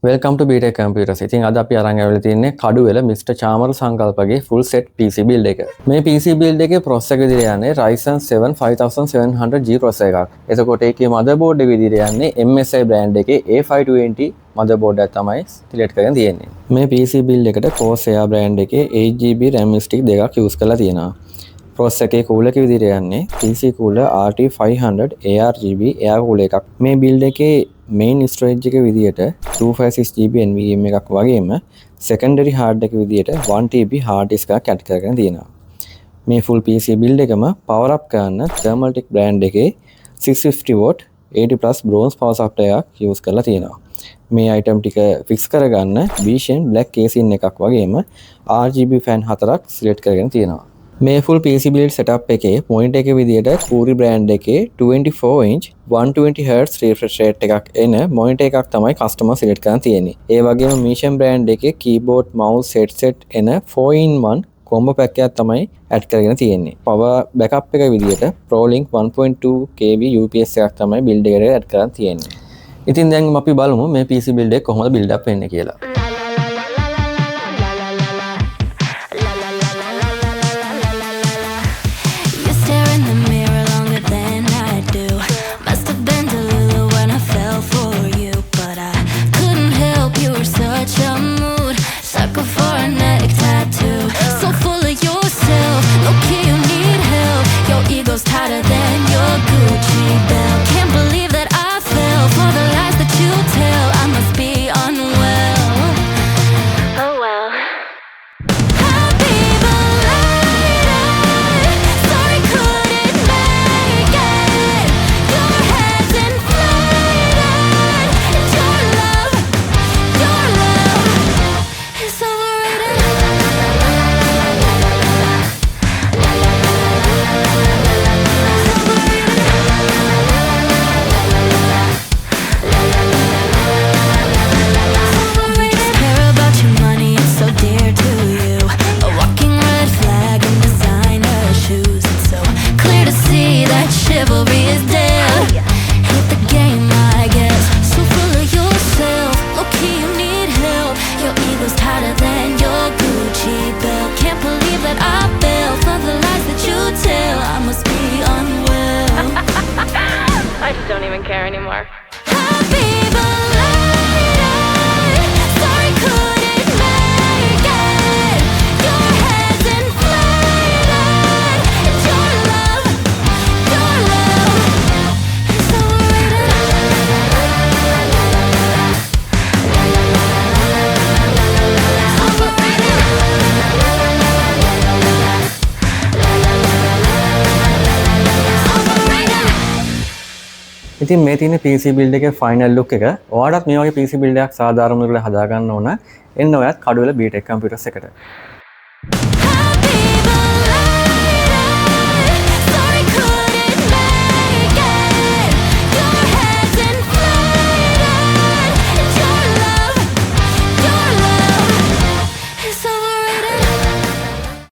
Welcome to BTech Computers. ඉතින් අද අපි අරන් ආවිල්ලා තින්නේ Kaduwela Mr. Chamara සංකල්පගේ full set PC build එක. මේ PC build එකේ processor එක විදිහට යන්නේ Ryzen 7 5700G processor එකක්. එතකොට ඒකේ motherboard එක විදිහට යන්නේ MSI brand එකේ A520 motherboard එක තමයි select කරගෙන තියෙන්නේ. මේ PC build එකට Corsair brand එකේ 8GB RAM stick දෙකක් use කරලා තියෙනවා. processor එකේ cooler එක විදිහට යන්නේ PC cooler RT500 ARGB air cooler එකක්. මේ build එකේ main storage එක විදිහට 256GB NVMe එකක් වගේම secondary hard එක විදිහට 1TB hard disk එකක් add කරගෙන තියෙනවා. මේ full PC build එකම power up කරන්න Thermaltake brand එකේ 650W 80+ bronze power supply එකක් use කරලා තියෙනවා. මේ item ටික fix කරගන්න Vision black casing එකක් වගේම RGB fan 4ක් select කරගෙන තියෙනවා. මේ full PC build setup එකේ monitor එක විදිහට Kuri brand එකේ 24" 120Hz refresh rate එකක් එන monitor එකක් තමයි customer select කරන් තියෙන්නේ. ඒ වගේම Mission brand එකේ keyboard mouse headset එන 4-in-1 combo pack එකක් තමයි add කරගෙන තියෙන්නේ. power backup එක විදිහට ProLink 1.2kV UPS එකක් තමයි build එකට add කරන් තියෙන්නේ. ඉතින් දැන් අපි බලමු මේ PC build එක කොහොමද build up වෙන්නේ කියලා. Don't even care anymore. ඉතින් මේ තියෙන PC build එකේ final look එක. ඔයාලටත් මේ වගේ PC build එකක් සාධාරණ විදිහට හදා ගන්න ඕන. එන්න ඔයත් කඩුවෙල BTech Computers එකට.